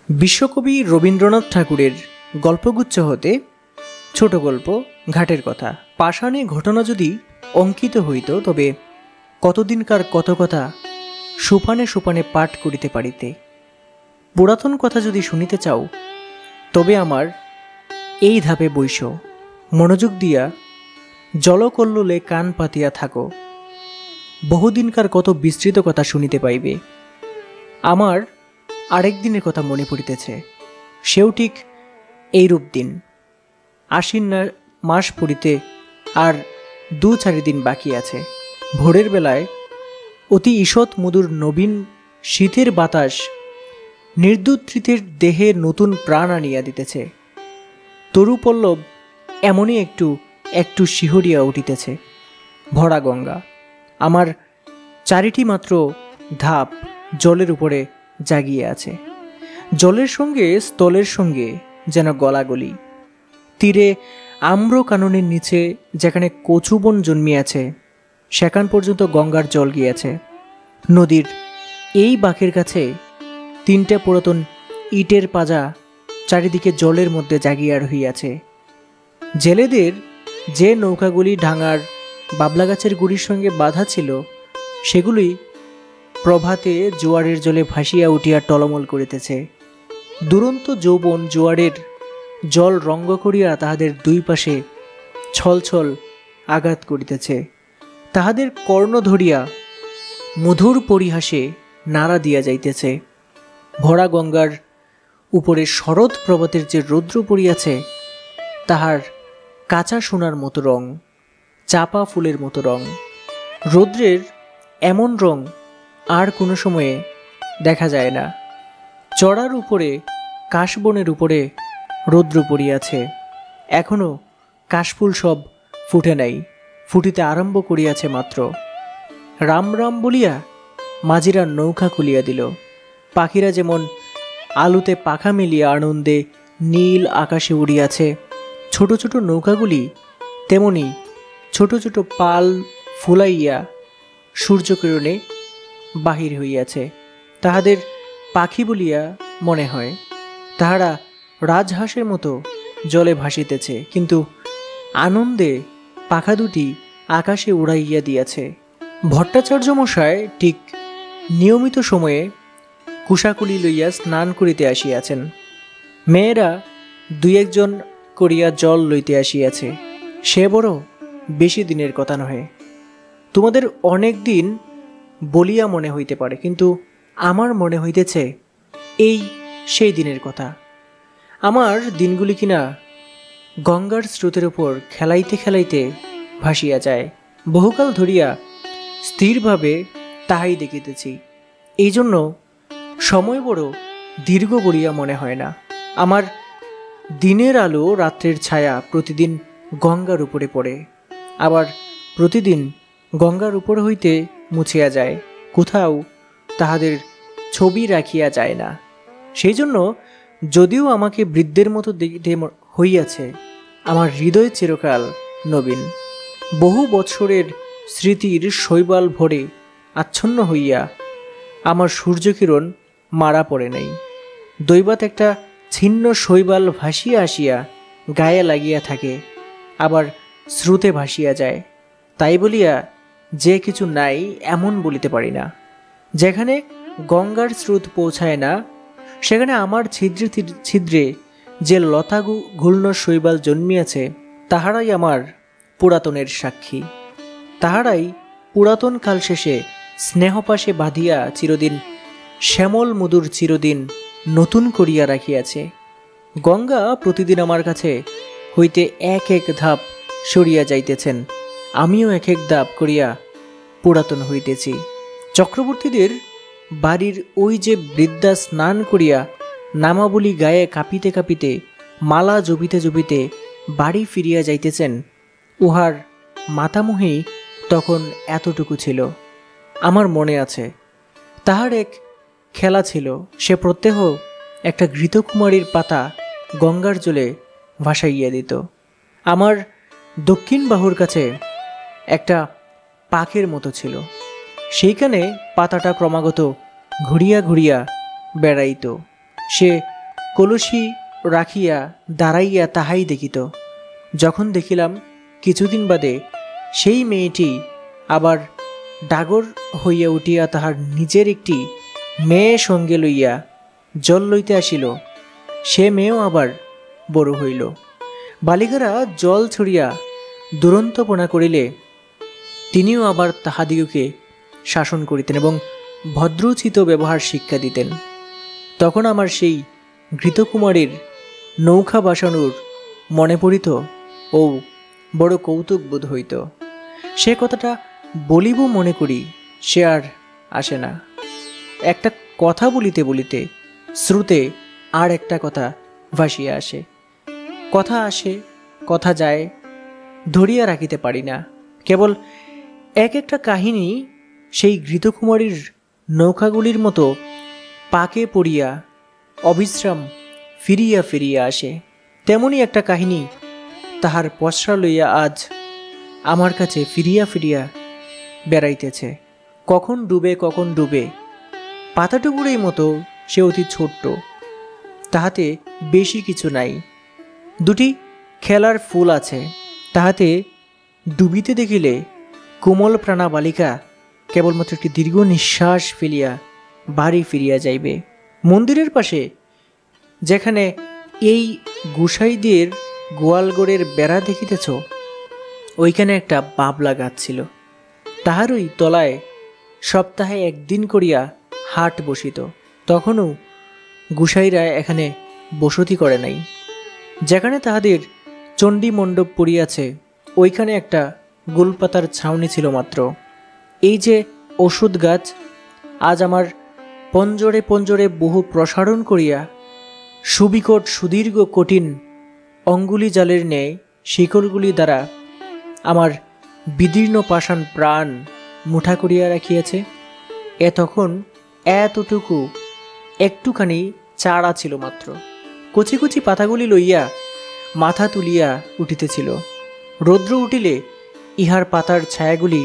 বিশ্বকবি রবীন্দ্রনাথ ঠাকুরের গল্পগুচ্ছ হতে ছোট গল্প ঘাটের কথা। পাষাণে ঘটনা যদি অঙ্কিত হইত, তবে কতদিনকার কত কথা সোপানে সোপানে পাঠ করিতে পারিতে। পুরাতন কথা যদি শুনিতে চাও, তবে আমার এই ধাপে বৈশ, মনোযোগ দিয়া জলকল্লোলে কান পাতিয়া থাকো। বহুদিনকার কত বিস্তৃত কথা শুনিতে পাইবে। আমার আরেক দিনের কথা মনে পড়িতেছে, সেও ঠিক এইরূপ দিন। আশ্বিন মাস পড়িতে আর 2-4 দিন বাকি আছে। ভোরের বেলায় অতি ঈষৎ মধুর নবীন শীতের বাতাস নির্দুত্রীতের দেহে নতুন প্রাণ আনিয়া দিতেছে। তরুপল্লব এমনই একটু একটু শিহরিয়া উঠিতেছে। ভরা গঙ্গা, আমার চারিটি মাত্র ধাপ জলের উপরে জাগিয়ে আছে। জলের সঙ্গে স্থলের সঙ্গে যেন গলাগলি। তীরে আম্র কাননের নিচে যেখানে কচুবন জন্মিয়াছে, সেখান পর্যন্ত গঙ্গার জল গিয়াছে। নদীর এই বাঁকের কাছে 3টে পুরাতন ইটের পাজা চারিদিকে জলের মধ্যে জাগিয়া রহিয়াছে। জেলেদের যে নৌকাগুলি ডাঙার বাবলা গাছের গুড়ির সঙ্গে বাঁধা ছিল, সেগুলি প্রভাতে জোয়ারের জলে ভাসিয়া উঠিয়া টলমল করিতেছে। দুরন্ত যৌবন জোয়ারের জল রঙ্গ করিয়া তাহাদের দুই পাশে ছল ছল আঘাত করিতেছে। তাহাদের কর্ণ ধরিয়া মধুর পরিহাসে নাড়া দিয়া যাইতেছে। ভরা গঙ্গার উপরে শরৎ প্রভাতের যে রৌদ্র পড়িয়াছে, তাহার কাঁচা সোনার মতো রং, চাপা ফুলের মতো রং। রৌদ্রের এমন রং আর কোনো সময়ে দেখা যায় না। চড়ার উপরে কাশবনের উপরে রৌদ্র পড়িয়াছে। এখনো কাশফুল সব ফুটে নাই, ফুটিতে আরম্ভ করিয়াছে মাত্র। রাম রাম বলিয়া মাঝিরা নৌকা খুলিয়া দিল। পাখিরা যেমন আলুতে পাখা মেলিয়া আনন্দে নীল আকাশে উড়িয়াছে, ছোট ছোট নৌকাগুলি তেমনি ছোট ছোট পাল ফুলাইয়া সূর্যকিরণে বাহির হইয়াছে। তাহাদের পাখি বলিয়া মনে হয়। তাহারা রাজহাঁসের মতো জলে ভাসিতেছে, কিন্তু আনন্দে পাখা দুটি আকাশে উড়াইয়া দিয়াছে। ভট্টাচার্য মশায় ঠিক নিয়মিত সময়ে কুশাকুলি লইয়া স্নান করিতে আসিয়াছেন। মেয়েরা 2-1 করিয়া জল লইতে আসিয়াছে। সে বড় বেশি দিনের কথা নহে। তোমাদের অনেক দিন বলিয়া মনে হইতে পারে, কিন্তু আমার মনে হইতেছে এই সেই দিনের কথা। আমার দিনগুলি কিনা গঙ্গার স্রোতের উপর খেলাইতে খেলাইতে ভাসিয়া যায়। বহুকাল ধরিয়া স্থিরভাবে তাহাই দেখিতেছি। এই জন্য সময় বড় দীর্ঘ বলিয়া মনে হয় না। আমার দিনের আলো রাত্রের ছায়া প্রতিদিন গঙ্গার উপরে পড়ে, আবার প্রতিদিন গঙ্গার উপর হইতে মুছিয়া যায়। কোথাও তাহাদের ছবি রাখিয়া যায় না। সেই জন্য যদিও আমাকে বৃদ্ধের মতো দেখিতে হইয়াছে, আমার হৃদয় চিরকাল নবীন। বহু বৎসরের স্মৃতির শৈবাল ভরে আচ্ছন্ন হইয়া আমার সূর্যকিরণ মারা পড়ে নাই। দৈবাত একটা ছিন্ন শৈবাল ভাসিয়া আসিয়া গায়ে লাগিয়া থাকে, আবার স্রোতে ভাসিয়া যায়। তাই বলিয়া যে কিছু নাই এমন বলিতে পারি না। যেখানে গঙ্গার স্রোত পৌঁছায় না, সেখানে আমার ছিদ্রে ছিদ্রে যে লতা ঘূর্ণ শৈবাল জন্মিয়াছে, তাহারাই আমার পুরাতনের সাক্ষী। তাহারাই পুরাতন কাল শেষে স্নেহপাশে বাঁধিয়া চিরদিন শ্যামল মধুর চিরদিন নতুন করিয়া রাখিয়াছে। গঙ্গা প্রতিদিন আমার কাছে হইতে এক এক ধাপ সরিয়া যাইতেছেন। আমিও এক এক ধাপ করিয়া পুরাতন হইতেছি। চক্রবর্তীদের বাড়ির ওই যে বৃদ্ধা স্নান করিয়া নামাবলী গায়ে কাঁপিতে কাঁপিতে মালা জবিতে জবিতে বাড়ি ফিরিয়া যাইতেছেন, উহার মাতামহী তখন এতটুকু ছিল। আমার মনে আছে, তাহার এক খেলা ছিল। সে প্রত্যহ একটা ঘৃতকুমারীর পাতা গঙ্গার জলে ভাসাইয়া দিত। আমার দক্ষিণ বাহুর কাছে একটা পাখের মতো ছিল। সেইখানে পাতাটা ক্রমাগত ঘুরিয়া ঘুরিয়া বেড়াইত। সে কলসি রাখিয়া দাঁড়াইয়া তাহাই দেখিত। যখন দেখিলাম কিছুদিন বাদে সেই মেয়েটি আবার ডাগর হইয়া উঠিয়া তাহার নিজের একটি মেয়ে সঙ্গে লইয়া জল লইতে আসিল, সে মেয়েও আবার বড় হইল। বালিকারা জল ছড়িয়া দুরন্তপনা করিলে তিনিও আবার তাহাদিগকে শাসন করিতেন এবং ভদ্রোচিত ব্যবহার শিক্ষা দিতেন। তখন আমার সেই ঘৃতকুমারীর নৌকা বাসানোর মনে পড়িত ও বড় কৌতুক বোধ হইত। সে কথাটা বলিব মনে করি, সে আর আসে না। একটা কথা বলিতে বলিতে শ্রুতে আর একটা কথা ভাসিয়া আসে, কথা আসে কথা যায়, ধরিয়া রাখিতে পারি না। কেবল এক একটা কাহিনী সেই ঘৃতকুমারীর নৌকাগুলির মতো পাকে পড়িয়া অবিশ্রাম ফিরিয়া ফিরিয়া আসে। তেমনি একটা কাহিনী তাহার পসরা লইয়া আজ আমার কাছে ফিরিয়া ফিরিয়া বেড়াইতেছে। কখন ডুবে কখন ডুবে, পাতাটুকুরের মতো সে অতি ছোট্ট, তাহাতে বেশি কিছু নাই। দুটি খেলার ফুল আছে, তাহাতে ডুবিতে দেখিলে কোমল প্রাণা বালিকা কেবলমাত্র একটি দীর্ঘ নিঃশ্বাস ফেলিয়া বাড়ি ফিরিয়া যাইবে। মন্দিরের পাশে যেখানে এই গুসাইদের গোয়ালগড়ের বেড়া দেখিতেছ, ওইখানে একটা বাবলা গাছ ছিল। তাহারই তলায় সপ্তাহে একদিন করিয়া হাট বসিত। তখনও গুসাইরা এখানে বসতি করে নাই। যেখানে তাহাদের চণ্ডী মণ্ডপ পড়িয়াছে, ওইখানে একটা গোলপাতার ছাউনি ছিল মাত্র। এই যে ওষুধ গাছ, আজ আমার পঞ্জরে পঞ্জরে বহু প্রসারণ করিয়া সুবিকট সুদীর্ঘ কঠিন অঙ্গুলি জালের ন্যায় শিকড়গুলি দ্বারা আমার বিদীর্ণ পাষাণ প্রাণ মুঠা করিয়া রাখিয়াছে। তখন এতটুকু একটুখানি চারা ছিল মাত্র। কচি কচি পাতাগুলি লইয়া মাথা তুলিয়া উঠিতেছিল। রৌদ্র উঠিলে ইহার পাতার ছায়াগুলি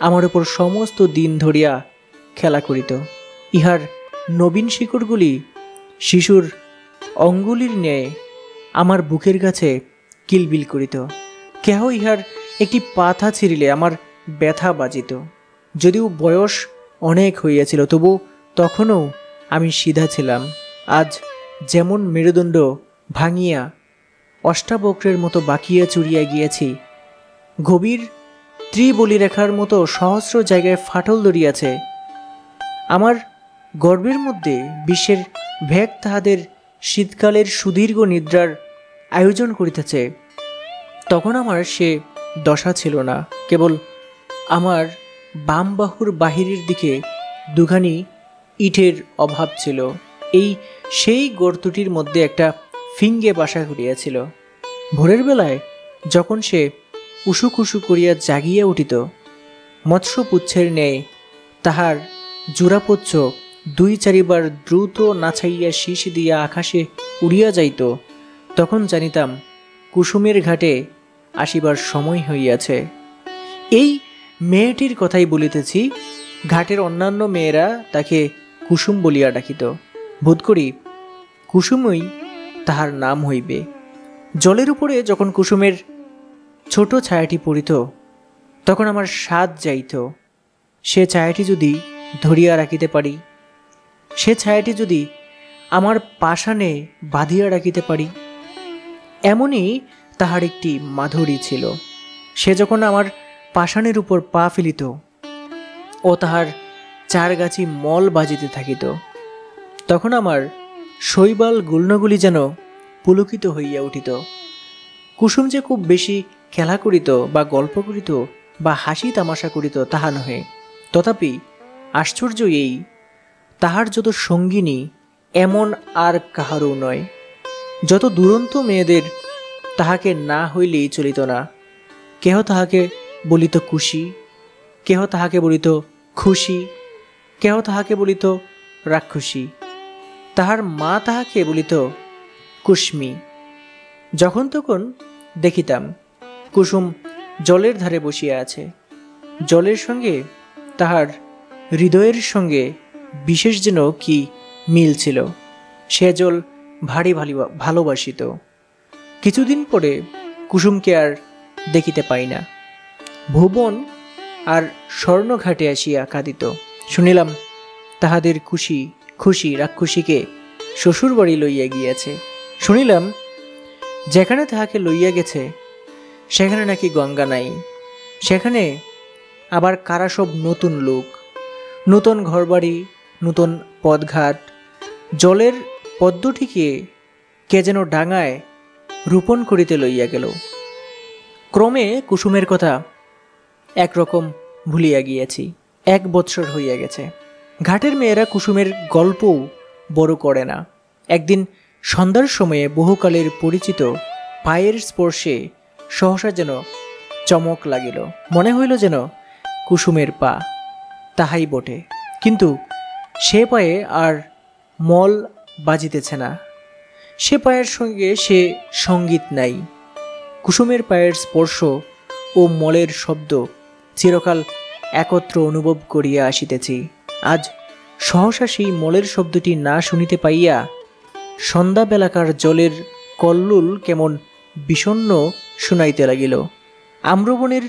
আমার উপর সমস্ত দিন ধরিয়া খেলা করিত। ইহার নবীন শিকড়গুলি শিশুর অঙ্গুলির ন্যায় আমার বুকের কাছে কিলবিল করিত। কেহ ইহার একটি পাতা ছিঁড়িলে আমার ব্যথা বাজিত। যদিও বয়স অনেক হইয়াছিল, তবু তখনও আমি সিধা ছিলাম। আজ যেমন মেরুদণ্ড ভাঙিয়া অষ্টাবক্রের মতো বাকিয়া চুরিয়া গিয়েছি, গভীর ত্রিবলিরেখার মতো সহস্র জায়গায় ফাটল ধরিয়াছে। আমার গর্বের মধ্যে বিশ্বের ভেগ তাহাদের শীতকালের সুদীর্ঘ নিদ্রার আয়োজন করিতেছে। তখন আমার সে দশা ছিল না। কেবল আমার বাম বাহুর বাহিরের দিকে দুখানি ইটের অভাব ছিল। সেই গর্তটির মধ্যে একটা ফিঙ্গে বাসা করিয়াছিল। ভোরের বেলায় যখন সে উসুকুসু করিয়া জাগিয়া উঠিত, মৎস্যপুচ্ছের ন্যায় তাহার জোড়াপোচ্ছ দুই চারিবার দ্রুত নাছাইয়া শীষ দিয়া আকাশে উড়িয়া যাইত, তখন জানিতাম কুসুমের ঘাটে আসিবার সময় হইয়াছে। এই মেয়েটির কথাই বলিতেছি। ঘাটের অন্যান্য মেয়েরা তাকে কুসুম বলিয়া ডাকিত। বোধ করি কুসুমই তাহার নাম হইবে। জলের উপরে যখন কুসুমের ছোট ছায়াটি পড়িত, তখন আমার স্বাদ যাইত সে ছায়াটি যদি ধরিয়া রাখিতে পারি, সে ছায়াটি যদি আমার পাষাণে বাঁধিয়া রাখিতে পারি। এমনই তাহার একটি মাধুরী ছিল। সে যখন আমার পাষাণের উপর পা ফেলিত ও তাহার চারগাছি মল বাজিতে থাকিত, তখন আমার শৈবাল গুল্মগুলি যেন পুলকিত হইয়া উঠিত। কুসুম যে খুব বেশি খেলা করিত বা গল্প করিত বা হাসি তামাশা করিত তাহা নহে। তথাপি আশ্চর্য এই, তাহার যত সঙ্গিনী এমন আর কাহারও নয়। যত দুরন্ত মেয়েদের তাহাকে না হইলেই চলিত না। কেহ তাহাকে বলিত কুশি, কেহ তাহাকে বলিত খুশি, কেহ তাহাকে বলিত রাক্ষসী। তাহার মা তাহাকে বলিত কুস্মি। যখন তখন দেখিতাম কুসুম জলের ধারে বসিয়া আছে। জলের সঙ্গে তাহার হৃদয়ের সঙ্গে বিশেষ যেন কি মিল ছিল। সে জল ভারী ভালোবাসিত। কিছুদিন পরে কুসুমকে আর দেখিতে পাই না। ভুবন আর স্বর্ণঘাটে আসিয়া কাঁদিত। শুনিলাম তাহাদের খুশি রাক্ষসীকে শ্বশুর বাড়ি লইয়া গিয়াছে। শুনিলাম যেখানে তাহাকে লইয়া গেছে সেখানে নাকি গঙ্গা নাই। সেখানে আবার কারা সব নতুন লোক, নূতন ঘরবাড়ি, নূতন পথঘাট, জলের পদ্মটিকে কে যেন ডাঙায় রোপণ করিতে লইয়া গেল। ক্রমে কুসুমের কথা একরকম ভুলিয়া গিয়াছি। 1 বৎসর হইয়া গেছে। ঘাটের মেয়েরা কুসুমের গল্পও বড় করে না। একদিন সন্ধ্যার সময়ে বহুকালের পরিচিত পায়ের স্পর্শে সহসা যেন চমক লাগিল। মনে হইল যেন কুসুমের পা। তাহাই বটে, কিন্তু সে পায়ে আর মল বাজিতেছে না। সে পায়ের সঙ্গে সে সঙ্গীত নাই। কুসুমের পায়ের স্পর্শ ও মলের শব্দ চিরকাল একত্র অনুভব করিয়া আসিতেছি। আজ সহসা সেই মলের শব্দটি না শুনিতে পাইয়া সন্ধ্যাবেলাকার জলের কল্লোল কেমন বিষণ্ণ শুনাইতে লাগিল। আম্রবনের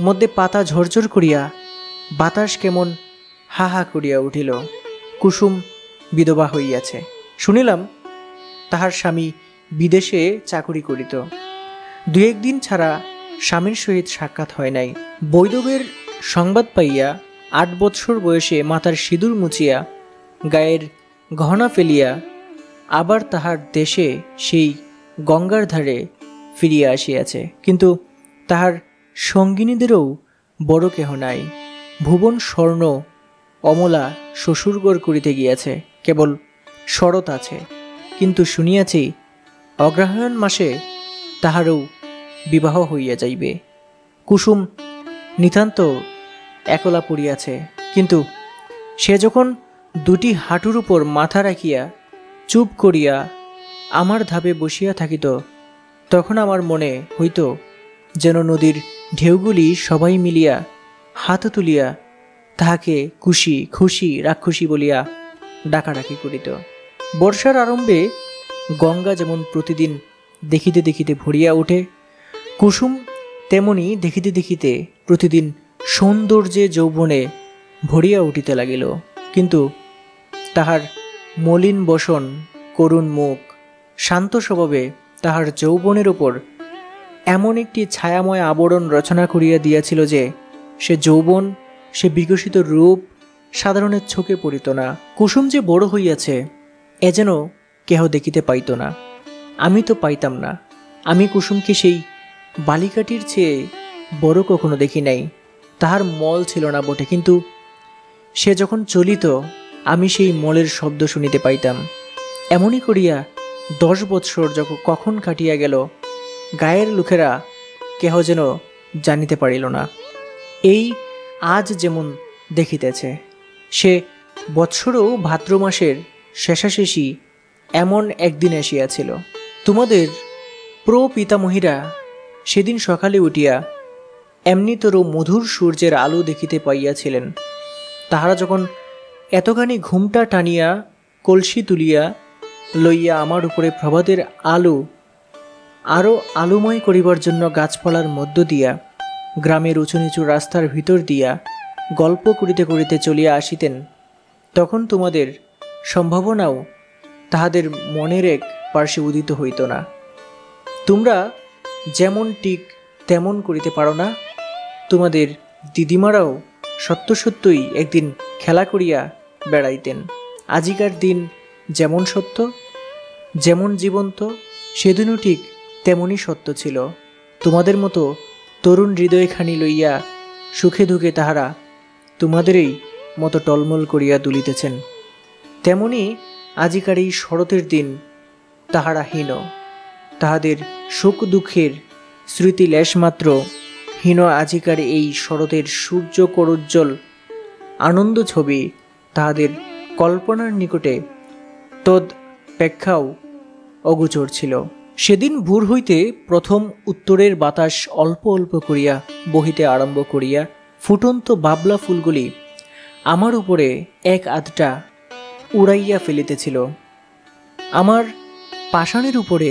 মধ্যে পাতা ঝরঝর করিয়া বাতাস কেমন হা হা করিয়া উঠিল। কুসুম বিধবা হইয়াছে। শুনিলাম তাহার স্বামী বিদেশে চাকুরি করিত। 2-1 দিন ছাড়া স্বামীর সহিত সাক্ষাৎ হয় নাই। বৈদবের সংবাদ পাইয়া 8 বৎসর বয়সে মাথার সিঁদুর মুছিয়া গায়ের গহনা ফেলিয়া আবার তাহার দেশে সেই গঙ্গার ধারে ফিরিয়া আসিয়াছে। কিন্তু তাহার সঙ্গিনীদেরও বড় কেহ নাই। ভুবন স্বর্ণ অমলা শ্বশুরঘর করিতে গিয়াছে, কেবল শরৎ আছে। কিন্তু শুনিয়াছি অগ্রহায়ণ মাসে তাহারও বিবাহ হইয়া যাইবে। কুসুম নিতান্ত একলা পড়িয়াছে, কিন্তু সে যখন 2টি হাঁটুর উপর মাথা রাখিয়া চুপ করিয়া আমার ধাবে বসিয়া থাকিত, তখন আমার মনে হইত যেন নদীর ঢেউগুলি সবাই মিলিয়া হাত তুলিয়া তাহাকে খুশি রাক্ষসী বলিয়া ডাকাডাকি করিত। বর্ষার আরম্ভে গঙ্গা যেমন প্রতিদিন দেখিতে দেখিতে ভরিয়া ওঠে, কুসুম তেমনি দেখিতে দেখিতে প্রতিদিন সৌন্দর্যে যৌবনে ভরিয়া উঠিতে লাগিল। কিন্তু তাহার মলিন বসন, করুণ মুখ, শান্ত স্বভাবে তাহার যৌবনের উপর এমন একটি ছায়াময় আবরণ রচনা করিয়া দিয়াছিল যে সে যৌবন, সে বিকশিত রূপ সাধারণের চোখে পড়িত না। কুসুম যে বড় হইয়াছে এ যেন কেহ দেখিতে পাইত না। আমি তো পাইতাম না। আমি কুসুমকে সেই বালিকাটির চেয়ে বড় কখনো দেখি নাই। তাহার মল ছিল না বটে, কিন্তু সে যখন চলিত আমি সেই মলের শব্দ শুনিতে পাইতাম। এমনই করিয়া 10 বৎসর যখন কখন কাটিয়া গেল গায়ের লোকেরা কেহ যেন জানিতে পারিল না। এই আজ যেমন দেখিতেছে, সে বৎসরও ভাদ্র মাসের শেষাশেষি এমন একদিন আসিয়াছিল। তোমাদের প্রপিতামহীরা সেদিন সকালে উঠিয়া এমনিতর মধুর সূর্যের আলো দেখিতে পাইয়াছিলেন। তাহারা যখন এতখানি ঘুমটা টানিয়া কলসি তুলিয়া লইয়া আমার উপরে প্রভাতের আলো আরও আলোময় করিবার জন্য গাছপালার মধ্য দিয়া গ্রামের উঁচু নিচু রাস্তার ভিতর দিয়া গল্প করিতে করিতে চলিয়া আসিতেন, তখন তোমাদের সম্ভাবনাও তাহাদের মনের এক পার্শ্বে উদিত হইত না। তোমরা যেমন ঠিক তেমন করিতে পারো না। তোমাদের দিদিমারাও সত্যই একদিন খেলা করিয়া বেড়াইতেন। আজিকার দিন যেমন সত্য, যেমন জীবন্ত, সেদিনও ঠিক তেমনই সত্য ছিল। তোমাদের মতো তরুণ হৃদয়খানি লইয়া সুখে দুঃখে তাহারা তোমাদেরই মতো টলমল করিয়া দুলিতেছেন। তেমনি আজিকার এই শরতের দিন তাহারা হীন। তাহাদের সুখ দুঃখের স্মৃতি লেশমাত্র হীন। আজিকার এই শরতের সূর্য করুজ্জ্বল আনন্দ ছবি তাহাদের কল্পনার নিকটে তদপেক্ষাও অগোচর ছিল। সেদিন ভোর হইতে প্রথম উত্তরের বাতাস অল্প অল্প করিয়া বহিতে আরম্ভ করিয়া ফুটন্ত বাবলা ফুলগুলি আমার উপরে এক আধটা উড়াইয়া ফেলিতেছিল। আমার পাষাণের উপরে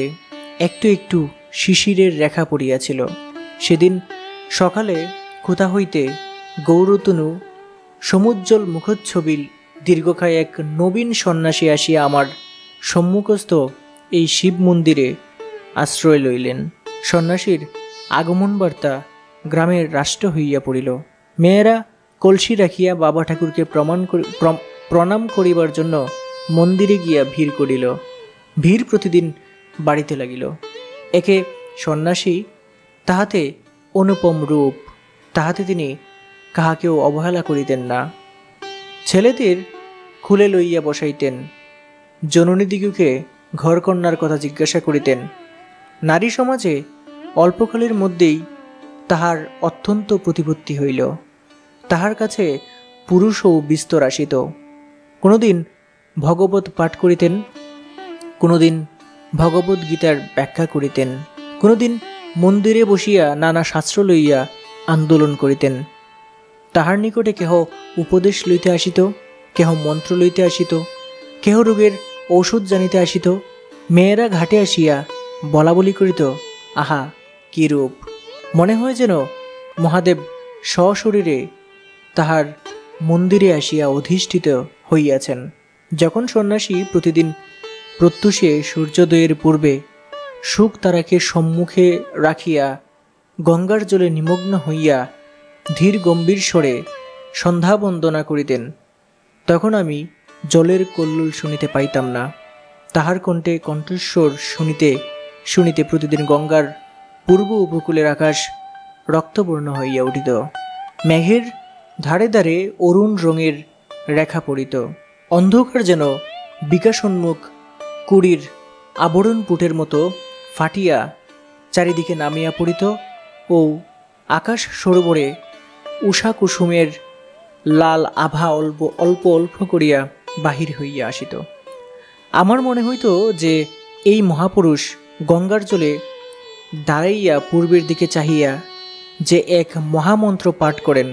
একটু একটু শিশিরের রেখা পড়িয়াছিল। সেদিন সকালে কোথা হইতে গৌরতনু সমুজ্জ্বল মুখচ্ছবির দীর্ঘকায় এক নবীন সন্ন্যাসী আসিয়া আমার সম্মুখস্থ এই শিব মন্দিরে আশ্রয় লইলেন। সন্ন্যাসীর আগমন বার্তা গ্রামের রাষ্ট্র হইয়া পড়িল। মেয়েরা কলসি রাখিয়া বাবা ঠাকুরকে প্রণাম করিবার জন্য মন্দিরে গিয়া ভিড় করিল। ভিড় প্রতিদিন বাড়িতে লাগিল। একে সন্ন্যাসী, তাহাতে অনুপম রূপ, তাহাতে তিনি কাহাকেও অবহেলা করিতেন না। ছেলেদের খুলে লইয়া বসাইতেন, জননীদিগকে ঘরকন্যার কথা জিজ্ঞাসা করিতেন। নারী সমাজে অল্পকালের মধ্যেই তাহার অত্যন্ত প্রতিপত্তি হইল। তাহার কাছে পুরুষও বিস্তর আসিত। কোনোদিন ভগবত পাঠ করিতেন, কোনোদিন ভগবত গীতার ব্যাখ্যা করিতেন, কোনোদিন মন্দিরে বসিয়া নানা শাস্ত্র লইয়া আন্দোলন করিতেন। তাহার নিকটে কেহ উপদেশ লইতে আসিত, কেহ মন্ত্র লইতে আসিত, কেহ রোগের ঔষধ জানিতে আসিত। মেয়েরা ঘাটে আসিয়া বলা বলি করিত, আহা কি রূপ! মনে হয় যেন মহাদেব সশরীরে তাহার মন্দিরে আসিয়া অধিষ্ঠিত হইয়াছেন। যখন সন্ন্যাসী প্রতিদিন প্রত্যুষে সূর্যোদয়ের পূর্বে শুক তারাকে সম্মুখে রাখিয়া গঙ্গার জলে নিমগ্ন হইয়া ধীর গম্ভীর স্বরে সন্ধ্যা বন্দনা করিতেন, তখন আমি জলের কল্লোল শুনিতে পাইতাম না। তাহার কণ্ঠে কণ্ঠস্বর শুনিতে শুনিতে প্রতিদিন গঙ্গার পূর্ব উপকূলের আকাশ রক্তবর্ণ হইয়া উঠিত। মেঘের ধারে ধারে অরুণ রঙের রেখা পড়িত। অন্ধকার যেন বিকাশোন্মুখ কুড়ির আবরণ পুটের মতো ফাটিয়া চারিদিকে নামিয়া পড়িত ও আকাশ সরোবরে উষা কুসুমের লাল আভা অল্প অল্প অল্প করিয়া বাহির হইয়া আসিত। আমার মনে হইত যে এই মহাপুরুষ গঙ্গার জলে দাঁড়াইয়া পূর্বের দিকে চাহিয়া যে এক মহামন্ত্র পাঠ করেন,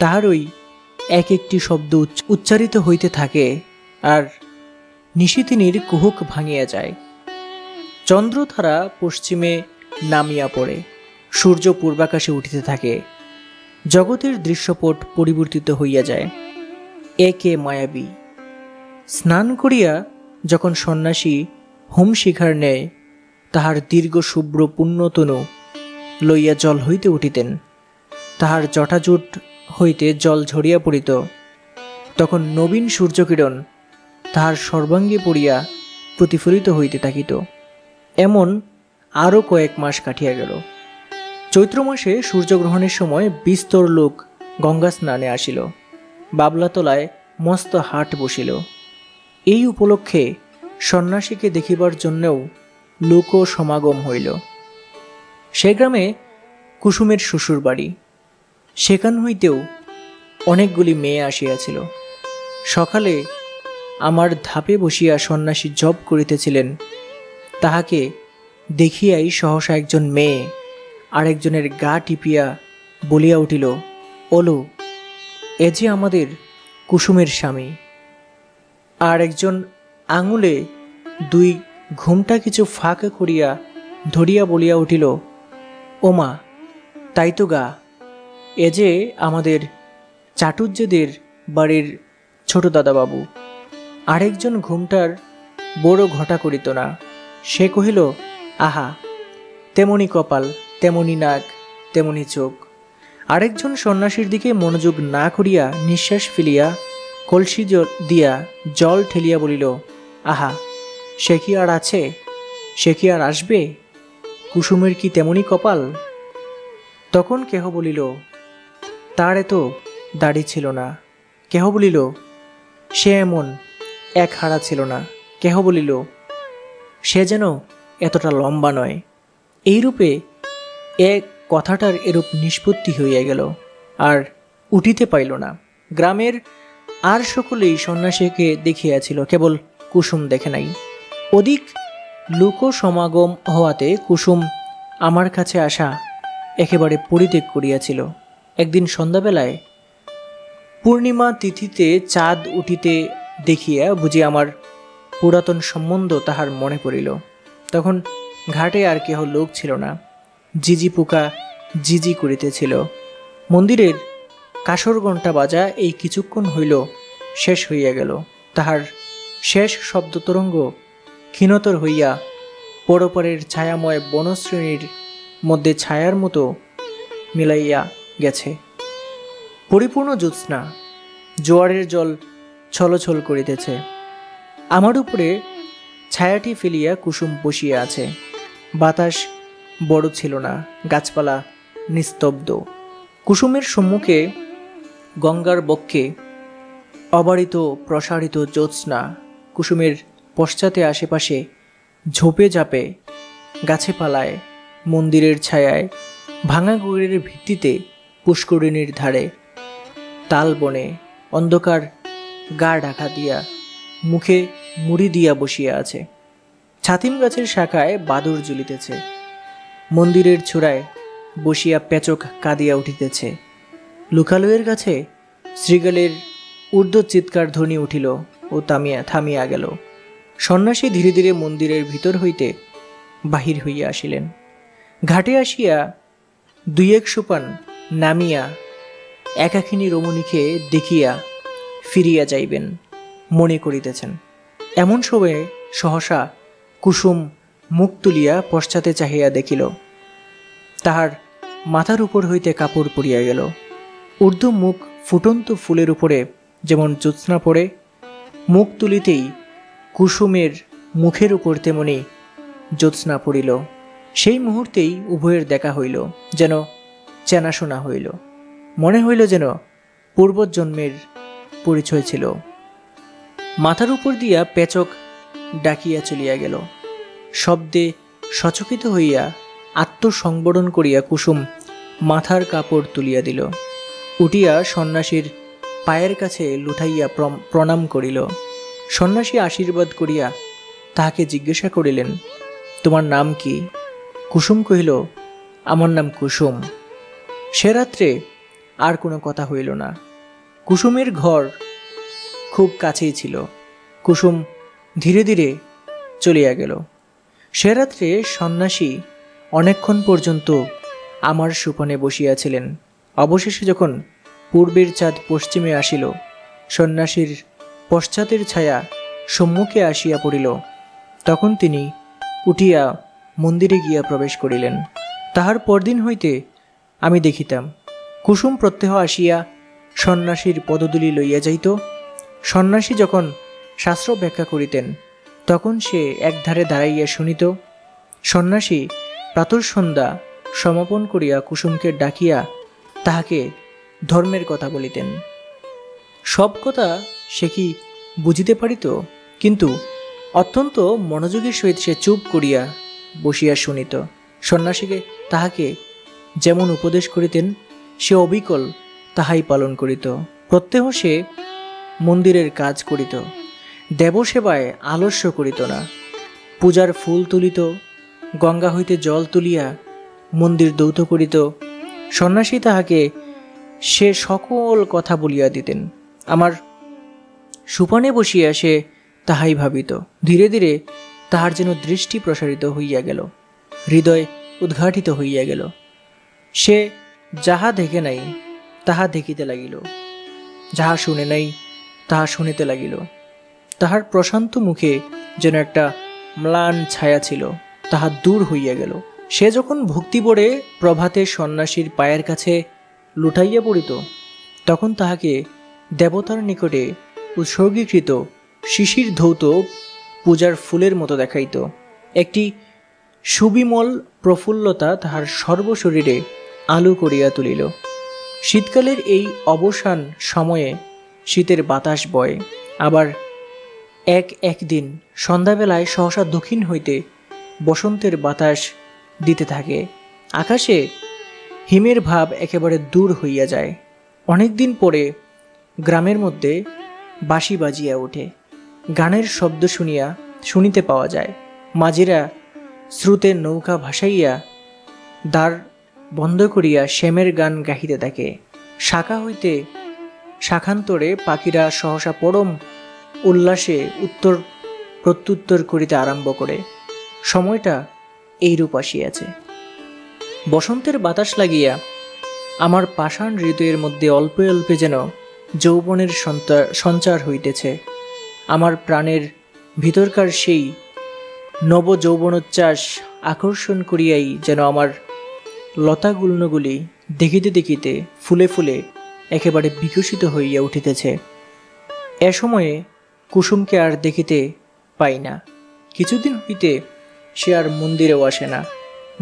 তাহারই এক একটি শব্দ উচ্চারিত হইতে থাকে, আর নিশিতিনীর কুহুক ভাঙিয়া যায়। চন্দ্রতারা পশ্চিমে নামিয়া পড়ে, সূর্য পূর্বাকাশে উঠিতে থাকে, জগতের দৃশ্যপট পরিবর্তিত হইয়া যায়। একে মায়াবী। স্নান করিয়া যখন সন্ন্যাসী হোম শিখার নেয় তাহার দীর্ঘ শুভ্র পুণ্যতনু লইয়া জল হইতে উঠিতেন, তাহার জটাজুট হইতে জল ঝরিয়া পড়িত, তখন নবীন সূর্যকিরণ তাহার সর্বাঙ্গে পড়িয়া প্রতিফলিত হইতে থাকিত। এমন আরও কয়েক মাস কাটিয়া গেল। চৈত্র মাসে সূর্যগ্রহণের সময় বিস্তর লোক গঙ্গা স্নানে আসিল। বাবলাতলায় মস্ত হাট বসিল। এই উপলক্ষে সন্ন্যাসীকে দেখিবার জন্যও লোক সমাগম হইল। সে গ্রামে কুসুমের শ্বশুর বাড়ি, সেখান হইতেও অনেকগুলি মেয়ে আসিয়াছিল। সকালে আমার ধাপে বসিয়া সন্ন্যাসী জপ করিতেছিলেন, তাহাকে দেখিয়াই সহসা একজন মেয়ে আরেকজনের গা টিপিয়া বলিয়া উঠিল, ওলো, এ যে আমাদের কুসুমের স্বামী। আর একজন আঙুলে দুই ঘুমটা কিছু ফাঁক করিয়া ধরিয়া বলিয়া উঠিল, ওমা, তাই তো গা, এ যে আমাদের চাটুজ্যেদের বাড়ির ছোট দাদাবাবু। আরেকজন ঘুমটার বড় ঘটা করিত না, সে কহিল, আহা, তেমনি কপাল, তেমনি নাক, তেমনি চোখ। আরেকজন সন্ন্যাসীর দিকে মনোযোগ না করিয়া নিঃশ্বাস ফেলিয়া কলসি দিয়া জল ঠেলিয়া বলিল, আহা, সে কি আর আছে, সে কি আর আসবে, কুসুমের কি তেমনি কপাল। তখন কেহ বলিল, তার এত দাড়ি ছিল না। কেহ বলিল, সে এমন এক হাড়া ছিল না। কেহ বলিল, সে যেন এতটা লম্বা নয়। এইরূপে এক কথাটার এরূপ নিষ্পত্তি হইয়া গেল, আর উঠিতে পাইল না। গ্রামের আর সকলেই সন্ন্যাসীকে দেখিয়াছিল, কেবল কুসুম দেখে নাই। অধিক লোক সমাগম হওয়াতে কুসুম আমার কাছে আসা একেবারে পরিত্যাগ করিয়াছিল। একদিন সন্ধ্যাবেলায় পূর্ণিমা তিথিতে চাঁদ উঠিতে দেখিয়া বুঝি আমার পুরাতন সম্বন্ধ তাহার মনে পড়িল। তখন ঘাটে আর কেহ লোক ছিল না। জিজি পোকা জিজি করিতেছিল। মন্দিরের কাসর ঘণ্টা বাজা এই কিছুক্ষণ হইল শেষ হইয়া গেল। তাহার শেষ শব্দতরঙ্গ ক্ষীণতর হইয়া পরপরের ছায়াময় বনশ্রেণীর মধ্যে ছায়ার মতো মিলাইয়া গেছে। পরিপূর্ণ জ্যোৎস্না, জোয়ারের জল ছলছল করিতেছে। আমার উপরে ছায়াটি ফেলিয়া কুসুম বসিয়া আছে। বাতাস বড় ছিল না, গাছপালা নিস্তব্ধ। কুসুমের সম্মুখে গঙ্গার বক্ষে অবারিত প্রসারিত জ্যোৎস্না, কুসুমের পশ্চাতে আশেপাশে ঝোপে ঝাপে গাছে পালায়, মন্দিরের ছায়ায়, ভাঙা গুড়ের ভিত্তিতে, পুষ্করিণীর ধারে, তাল বনে অন্ধকার গা ঢাকা দিয়া মুখে মুড়ি দিয়া বসিয়া আছে। ছাতিম গাছের শাখায় বাদুর ঝুলিতেছে। মন্দিরের চূড়ায় বসিয়া পেচক কাঁদিয়া উঠিতেছে। লোকালয়ের কাছে শৃগালের ঊর্ধ্ব চিৎকার ধ্বনি উঠিল ও থামিয়া গেল। সন্ন্যাসী ধীরে ধীরে মন্দিরের ভিতর হইতে বাহির হইয়া আসিলেন। ঘাটে আসিয়া 2-1 সোপান নামিয়া একাকিনী রমণীকে দেখিয়া ফিরিয়া যাইবেন মনে করিতেছেন। এমন সময়ে সহসা কুসুম মুখ তুলিয়া পশ্চাতে চাহিয়া দেখিল, তাহার মাথার উপর হইতে কাপড় পড়িয়া গেল। ঊর্ধ্ব মুখ ফুটন্ত ফুলের উপরে যেমন জ্যোৎস্না পড়ে, মুখ তুলিতেই কুসুমের মুখের উপর তেমনি জ্যোৎস্না পড়িল। সেই মুহূর্তেই উভয়ের দেখা হইল, যেন চেনাশোনা হইল। মনে হইল যেন পূর্বজন্মের পরিচয় ছিল। মাথার উপর দিয়া পেচক ডাকিয়া চলিয়া গেল। শব্দে সচকিত হইয়া আত্মসংবরণ করিয়া কুসুম মাথার কাপড় তুলিয়া দিল। উঠিয়া সন্ন্যাসীর পায়ের কাছে লুঠাইয়া প্রণাম করিল। সন্ন্যাসী আশীর্বাদ করিয়া তাহাকে জিজ্ঞাসা করিলেন, তোমার নাম কি? কুসুম কহিল, আমার নাম কুসুম। সে রাত্রে আর কোনো কথা হইল না। কুসুমের ঘর খুব কাছেই ছিল। কুসুম ধীরে ধীরে চলিয়া গেল। সে রাত্রে সন্ন্যাসী অনেকক্ষণ পর্যন্ত আমার সুপানে বসিয়াছিলেন। অবশেষে যখন পূর্বের চাঁদ পশ্চিমে আসিল, সন্ন্যাসীর পশ্চাতের ছায়া সম্মুখে আসিয়া পড়িল, তখন তিনি উঠিয়া মন্দিরে গিয়া প্রবেশ করিলেন। তাহার পরদিন হইতে আমি দেখিতাম কুসুম প্রত্যহ আসিয়া সন্ন্যাসীর পদধূলি লইয়া যাইত। সন্ন্যাসী যখন শাস্ত্র ব্যাখ্যা করিতেন, তখন সে একধারে দাঁড়াইয়া শুনিত। সন্ন্যাসী প্রাতঃসন্ধ্যা সমাপন করিয়া কুসুমকে ডাকিয়া তাহাকে ধর্মের কথা বলিতেন। সব কথা সে কি বুঝিতে পারিত, কিন্তু অত্যন্ত মনোযোগের সহিত সে চুপ করিয়া বসিয়া শুনিত। সন্ন্যাসীকে তাহাকে যেমন উপদেশ করিতেন, সে অবিকল তাহাই পালন করিত। প্রত্যহ সে মন্দিরের কাজ করিত, দেবসেবায় আলস্য করিত না। পূজার ফুল তুলিত, গঙ্গা হইতে জল তুলিয়া মন্দির দৌত করিত। সন্ন্যাসী তাহাকে সে সকল কথা বলিয়া দিতেন। আমার সুপানে বসিয়া সে তাহাই ভাবিত। ধীরে ধীরে তাহার যেন দৃষ্টি প্রসারিত হইয়া গেল, হৃদয় উদ্ঘাটিত হইয়া গেল। সে যাহা দেখে নাই তাহা দেখিতে লাগিল, যাহা শুনে নাই তাহা শুনিতে লাগিল। তাহার প্রশান্ত মুখে যেন একটা ম্লান ছায়া ছিল, তাহা দূর হইয়া গেল। সে যখন ভক্তিভরে প্রভাতে সন্ন্যাসীর পায়ের কাছে লুটাইয়া পড়িত, তখন তাহাকে দেবতার নিকটে উৎসর্গীকৃত শিশির ধৌত পূজার ফুলের মতো দেখাইত। একটি সুবিমল প্রফুল্লতা তাহার সর্বশরীরে আলো করিয়া তুলিল। শীতকালের এই অবসান সময়ে শীতের বাতাস বয়। আবার একদিন সন্ধ্যাবেলায় সহসা দক্ষিণ হইতে বসন্তের বাতাস দিতে থাকে। আকাশে হিমের ভাব একেবারে দূর হইয়া যায়। অনেকদিন পরে গ্রামের মধ্যে বাঁশি বাজিয়া ওঠে, গানের শব্দ শুনিতে পাওয়া যায়। মাঝিরা স্রোতে নৌকা ভাসাইয়া দ্বার বন্ধ করিয়া শ্যামের গান গাহিতে থাকে। শাখা হইতে শাখান্তরে পাখিরা সহসা পরম উল্লাসে উত্তর প্রত্যুত্তর করিতে আরম্ভ করে। সময়টা এইরূপ আসিয়াছে। বসন্তের বাতাস লাগিয়া আমার পাষাণ হৃদয়ের মধ্যে অল্পে অল্পে যেন যৌবনের সঞ্চার হইতেছে। আমার প্রাণের ভিতরকার সেই নব যৌবনোচ্ছ্বাস আকর্ষণ করিয়াই যেন আমার লতাগুল্মগুলি দেখিতে দেখিতে ফুলে ফুলে একেবারে বিকশিত হইয়া উঠিতেছে। এ সময়ে কুসুমকে আর দেখিতে পাই না। কিছুদিন হইতে সে আর মন্দিরেও আসে না,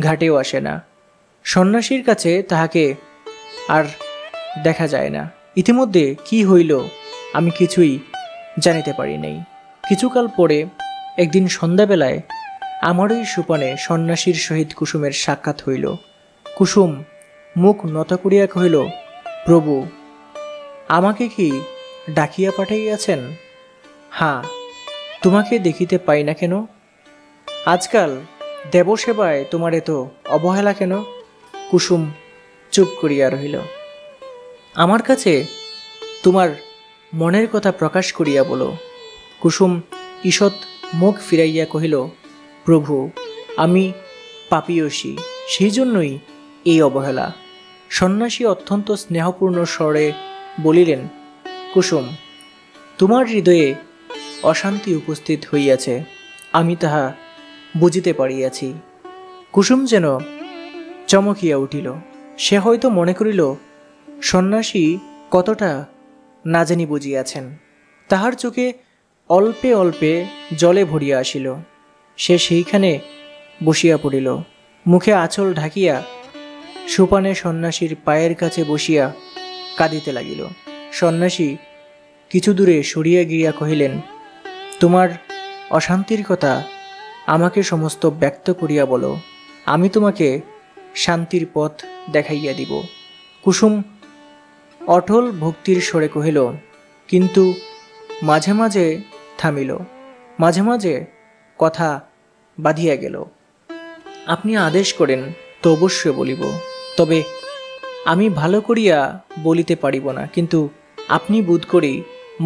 ঘাটেও আসে না। সন্ন্যাসীর কাছে তাহাকে আর দেখা যায় না। ইতিমধ্যে কি হইল আমি কিছুই জানিতে পারি নাই। কিছুকাল পরে একদিন সন্ধ্যাবেলায় আমারই সুপানে সন্ন্যাসীর সহিত কুসুমের সাক্ষাৎ হইল। কুসুম মুখ নত করিয়া কহিল, প্রভু, আমাকে কি ডাকিয়া পাঠাইয়াছেন? হ্যাঁ, তোমাকে দেখিতে পাই না কেন? আজকাল দেবসেবায় তোমার এত অবহেলা কেন? কুসুম চুপ করিয়া রহিল। আমার কাছে তোমার মনের কথা প্রকাশ করিয়া বলো। কুসুম ঈষৎ মুখ ফিরাইয়া কহিল, প্রভু, আমি পাপীয়সী, সেই জন্যই এই অবহেলা। সন্ন্যাসী অত্যন্ত স্নেহপূর্ণ স্বরে বলিলেন, কুসুম, তোমার হৃদয়ে অশান্তি উপস্থিত হইয়াছে, আমি তাহা বুঝিতে পারিয়াছি। কুসুম যেন চমকিয়া উঠিল। সে হয়তো মনে করিল সন্ন্যাসী কতটা না জানি বুঝিয়াছেন। তাহার চোখে অল্পে অল্পে জলে ভরিয়া আসিল। সে সেইখানে বসিয়া পড়িল। মুখে আঁচল ঢাকিয়া সোপানে সন্ন্যাসীর পায়ের কাছে বসিয়া কাঁদিতে লাগিল। সন্ন্যাসী কিছু দূরে সরিয়া গিয়া কহিলেন, তোমার অশান্তির কথা আমাকে সমস্ত ব্যক্ত করিয়া বলো, আমি তোমাকে শান্তির পথ দেখাইয়া দিব। কুসুম অটল ভক্তির স্বরে কহিল, কিন্তু মাঝে মাঝে থামিল, মাঝে মাঝে কথা বাঁধিয়া গেল। আপনি আদেশ করেন তো অবশ্যই বলিব, তবে আমি ভালো করিয়া বলিতে পারিব না, কিন্তু আপনি বোধ করি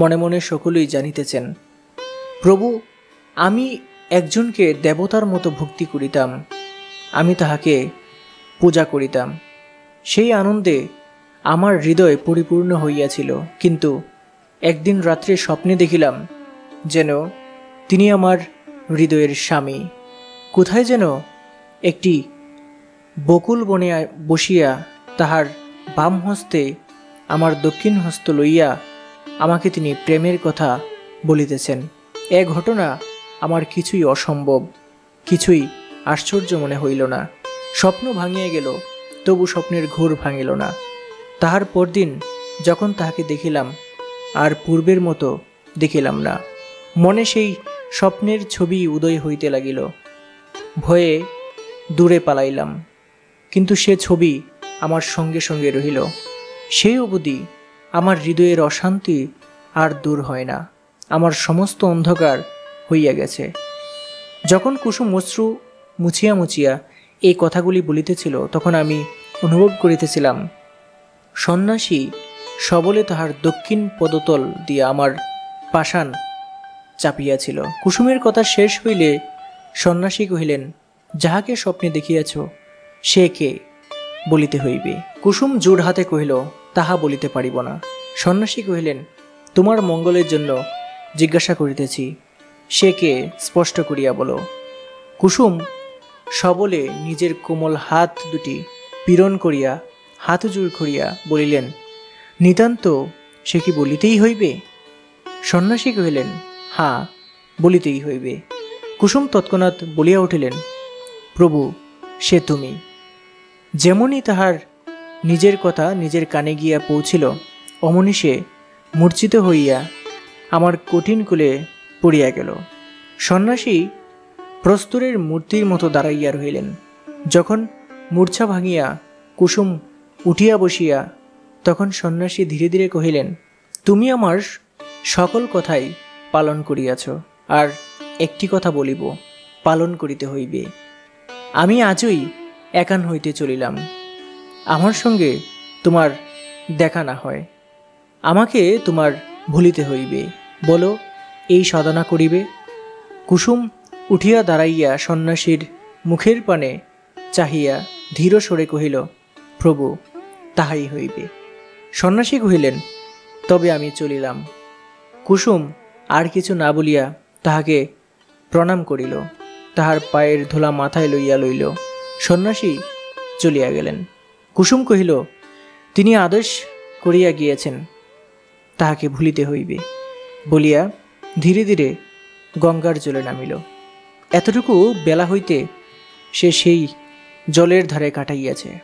মনে মনে সকলেই জানিতেছেন। প্রভু, আমি একজনকে দেবতার মতো ভক্তি করিতাম, আমি তাহাকে পূজা করিতাম। সেই আনন্দে আমার হৃদয় পরিপূর্ণ হইয়াছিল, কিন্তু একদিন রাত্রে স্বপ্নে দেখিলাম যেন তিনি আমার হৃদয়ের স্বামী। কোথায় যেন একটি বকুল বনে বসিয়া তাহার বাম হস্তে আমার দক্ষিণ হস্ত লইয়া আমাকে তিনি প্রেমের কথা বলিতেছেন। এ ঘটনা আমার কিছুই অসম্ভব, কিছুই আশ্চর্য মনে হইল না। স্বপ্ন ভাঙিয়া গেল, তবু স্বপ্নের ঘোর ভাঙিল না। তাহার পরদিন যখন তাহাকে দেখিলাম, আর পূর্বের মতো দেখিলাম না। মনে সেই স্বপ্নের ছবি উদয় হইতে লাগিল। ভয়ে দূরে পালাইলাম, কিন্তু সে ছবি আমার সঙ্গে সঙ্গে রহিল। সেই অবধি আমার হৃদয়ের অশান্তি আর দূর হয় না, আমার সমস্ত অন্ধকার হইয়া গেছে। যখন কুসুম অশ্রু মুছিয়া মুছিয়া এই কথাগুলি বলিতেছিল, তখন আমি অনুভব করিতেছিলাম সন্ন্যাসী সবলে তাহার দক্ষিণ পদতল দিয়া আমার পাষাণ চাপিয়াছিল। কুসুমের কথা শেষ হইলে সন্ন্যাসী কহিলেন, যাহাকে স্বপ্নে দেখিয়াছ সে কে বলিতে হইবে। কুসুম জোর হাতে কহিল, তাহা বলিতে পারিব না। সন্ন্যাসী কহিলেন, তোমার মঙ্গলের জন্য জিজ্ঞাসা করিতেছি, সে কে স্পষ্ট করিয়া বলো। কুসুম সবলে নিজের কোমল হাত দুটি পীড়ন করিয়া হাত জোর করিয়া বলিলেন, নিতান্ত সে কি বলিতেই হইবে? সন্ন্যাসী কহিলেন, হ্যাঁ, বলিতেই হইবে। কুসুম তৎক্ষণাৎ বলিয়া উঠিলেন, প্রভু, সে তুমি। যেমনই তাহার নিজের কথা নিজের কানে গিয়া পৌঁছিল, অমনি সে মূর্ছিত হইয়া আমার কঠিন কোলে পড়িয়া গেল। সন্ন্যাসী প্রস্তরের মূর্তির মতো দাঁড়াইয়া রহিলেন। যখন মূর্ছা ভাঙিয়া কুসুম উঠিয়া বসিয়া, তখন সন্ন্যাসী ধীরে ধীরে কহিলেন, তুমি আমার সকল কথাই পালন করিয়াছ, আর একটি কথা বলিব, পালন করিতে হইবে। আমি আজই একান হইতে চলিলাম, আমার সঙ্গে তোমার দেখা না হয়, আমাকে তোমার ভুলিতে হইবে। বলো, এই সাধনা করিবে? কুসুম উঠিয়া দাঁড়াইয়া সন্ন্যাসীর মুখের পানে চাহিয়া ধীর স্বরে কহিল, প্রভু, তাহাই হইবে। সন্ন্যাসী কহিলেন, তবে আমি চলিলাম। কুসুম আর কিছু না বলিয়া তাহাকে প্রণাম করিল, তাহার পায়ের ধুলা মাথায় লইয়া লইল। সন্ন্যাসী চলিয়া গেলেন। কুসুম কহিল, তিনি আদেশ করিয়া গিয়েছেন, তাহাকে ভুলিতে হইবে বলিয়া ধীরে ধীরে গঙ্গার জলে নামিল। এতটুকু বেলা হইতে সে সেই জলের ধারে কাটাইয়াছে।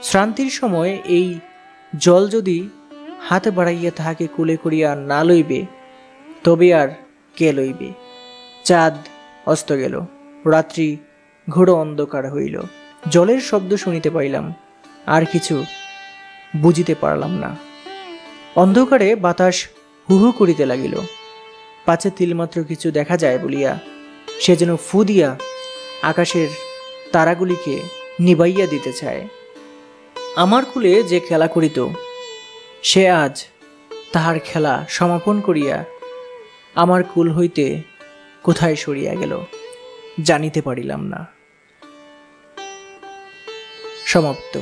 শ্রান্তির সময় এই জল যদি হাতে বাড়াইয়া তাহাকে কুলে করিয়া না লইবে, তবে আর কে লইবে? চাঁদ অস্ত গেল, রাত্রি ঘোর অন্ধকার হইল। জলের শব্দ শুনিতে পাইলাম, আর কিছু বুঝিতে পারলাম না। অন্ধকারে বাতাস হু হু করিতে লাগিল। পাছে তিলমাত্র কিছু দেখা যায় বলিয়া সে যেন ফু দিয়া আকাশের তারাগুলিকে নিবাইয়া দিতে চায়। আমার কুলে যে খেলা করিত, সে আজ তাহার খেলা সমাপন করিয়া আমার কুল হইতে কোথায় সরিয়া গেল জানিতে পারিলাম না। সমাপ্ত।